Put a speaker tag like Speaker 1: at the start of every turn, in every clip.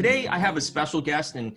Speaker 1: Today I have a special guest, and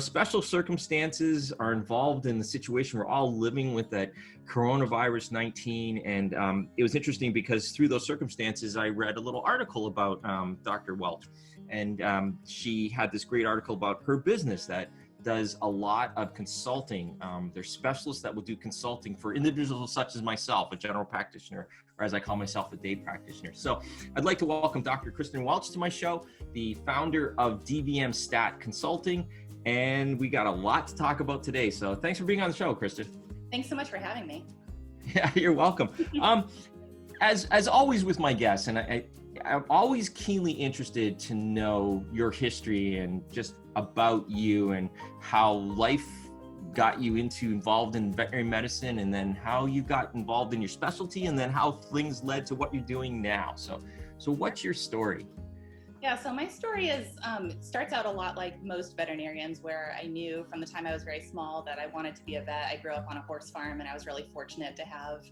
Speaker 1: special circumstances are involved in the situation. We're all living with that coronavirus 19, and it was interesting because through those circumstances I read a little article about Dr. Welch, and she had this great article about her business that does a lot of consulting. There's specialists that will do consulting for individuals such as myself, a general practitioner, or as I call myself, a day practitioner. So I'd like to welcome Dr. Kristen Welch to my show, the founder of DVMstat Consulting, and we got a lot to talk about today. So thanks for being on the show, Kristen.
Speaker 2: Thanks so much for having me.
Speaker 1: Yeah, you're welcome. As always with my guests, and I'm always keenly interested to know your history and just about you and how life got you involved in veterinary medicine, and then how you got involved in your specialty, and then how things led to what you're doing now. So what's your story?
Speaker 2: Yeah, so my story is, it starts out a lot like most veterinarians, where I knew from the time I was very small that I wanted to be a vet. I grew up on a horse farm, and I was really fortunate to have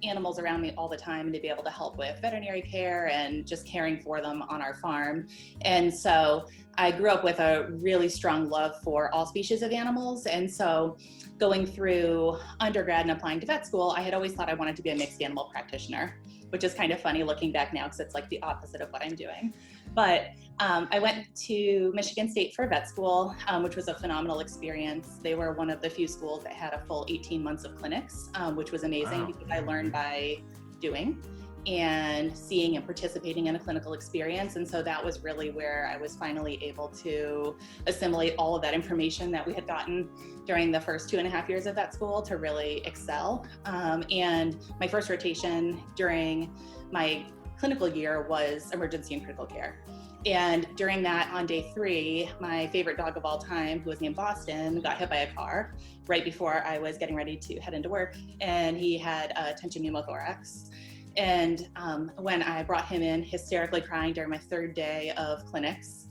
Speaker 2: animals around me all the time and to be able to help with veterinary care and just caring for them on our farm. And so I grew up with a really strong love for all species of animals. And so going through undergrad and applying to vet school, I had always thought I wanted to be a mixed animal practitioner, which is kind of funny looking back now because it's like the opposite of what I'm doing. But I went to Michigan State for vet school, which was a phenomenal experience. They were one of the few schools that had a full 18 months of clinics, which was amazing. Wow. Because I learned by doing and seeing and participating in a clinical experience. And so that was really where I was finally able to assimilate all of that information that we had gotten during the first 2.5 years of vet school to really excel. And my first rotation during my clinical year was emergency and critical care. And during that, on day 3, my favorite dog of all time, who was named Boston, got hit by a car right before I was getting ready to head into work. And he had a tension pneumothorax. And when I brought him in hysterically crying during my 3rd day of clinics,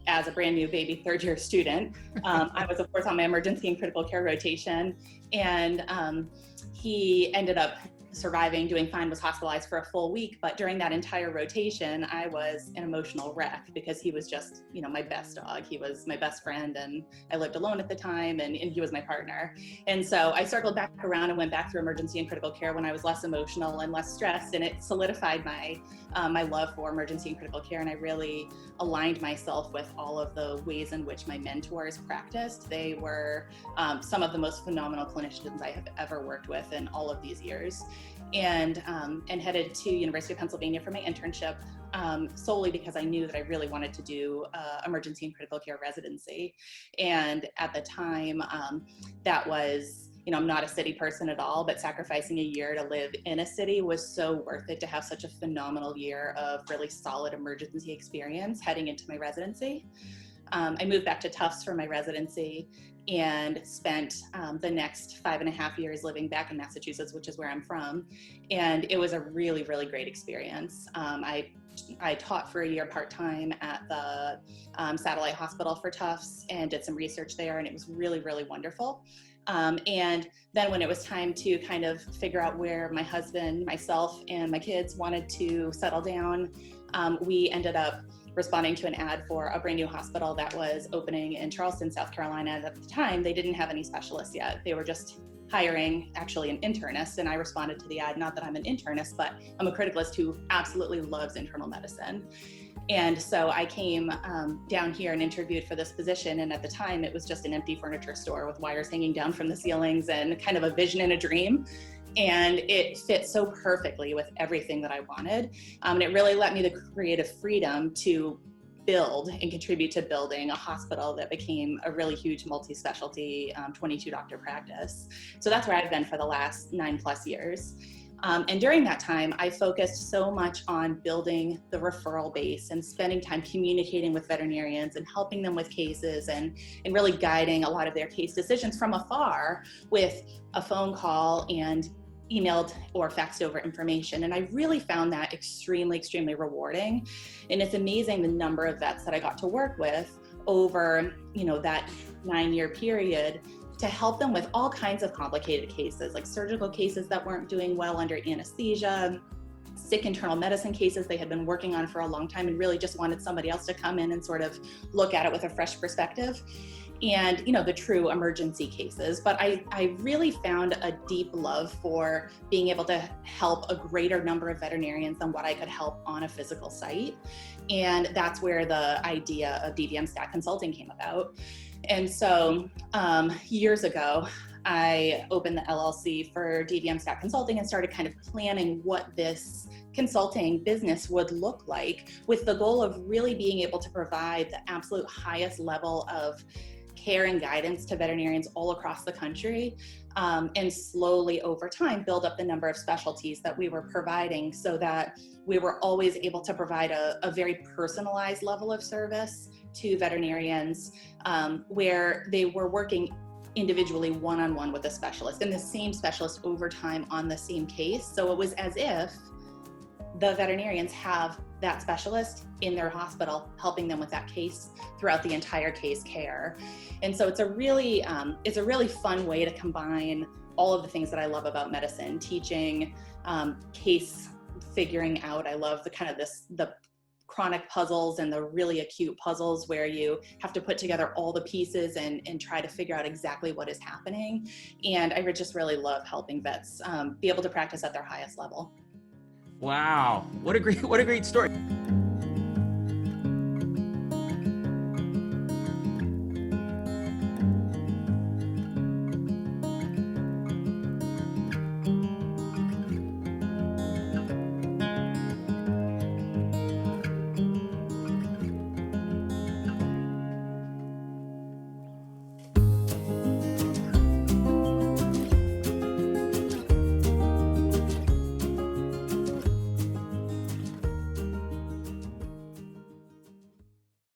Speaker 2: as a brand new baby 3rd-year student, I was of course on my emergency and critical care rotation. And he ended up surviving, doing fine, was hospitalized for a full week. But during that entire rotation, I was an emotional wreck because he was just, my best dog. He was my best friend, and I lived alone at the time, and he was my partner. And so I circled back around and went back through emergency and critical care when I was less emotional and less stressed, and it solidified my my love for emergency and critical care. And I really aligned myself with all of the ways in which my mentors practiced. They were some of the most phenomenal clinicians I have ever worked with in all of these years. And headed to University of Pennsylvania for my internship, solely because I knew that I really wanted to do emergency and critical care residency. And at the time, that was, I'm not a city person at all, but sacrificing a year to live in a city was so worth it to have such a phenomenal year of really solid emergency experience heading into my residency. I moved back to Tufts for my residency and spent the next 5.5 years living back in Massachusetts, which is where I'm from. And it was a really, really great experience. I taught for a year part-time at the satellite hospital for Tufts and did some research there, and it was really, really wonderful. And then when it was time to kind of figure out where my husband, myself, and my kids wanted to settle down, we ended up responding to an ad for a brand new hospital that was opening in Charleston, South Carolina. And at the time, they didn't have any specialists yet. They were just hiring actually an internist. And I responded to the ad, not that I'm an internist, but I'm a criticalist who absolutely loves internal medicine. And so I came down here and interviewed for this position. And at the time, it was just an empty furniture store with wires hanging down from the ceilings and kind of a vision and a dream. And it fit so perfectly with everything that I wanted. And it really let me the creative freedom to build and contribute to building a hospital that became a really huge multi-specialty 22 doctor practice. So that's where I've been for the last 9+ years. And during that time, I focused so much on building the referral base and spending time communicating with veterinarians and helping them with cases and really guiding a lot of their case decisions from afar with a phone call and emailed or faxed over information. And I really found that extremely, extremely rewarding. And it's amazing the number of vets that I got to work with over, that 9-year period to help them with all kinds of complicated cases, like surgical cases that weren't doing well under anesthesia, sick internal medicine cases they had been working on for a long time and really just wanted somebody else to come in and sort of look at it with a fresh perspective. And, you know, the true emergency cases. But I really found a deep love for being able to help a greater number of veterinarians than what I could help on a physical site. And that's where the idea of DVMstat consulting came about. And so years ago, I opened the LLC for DVMstat consulting and started kind of planning what this consulting business would look like, with the goal of really being able to provide the absolute highest level of care and guidance to veterinarians all across the country, and slowly over time build up the number of specialties that we were providing so that we were always able to provide a very personalized level of service to veterinarians, where they were working individually one-on-one with a specialist, and the same specialist over time on the same case. So it was as if the veterinarians have that specialist in their hospital helping them with that case throughout the entire case care. And so it's a really fun way to combine all of the things that I love about medicine: teaching, case figuring out. I love the chronic puzzles and the really acute puzzles where you have to put together all the pieces and try to figure out exactly what is happening. And I just really love helping vets be able to practice at their highest level.
Speaker 1: Wow, what a great story.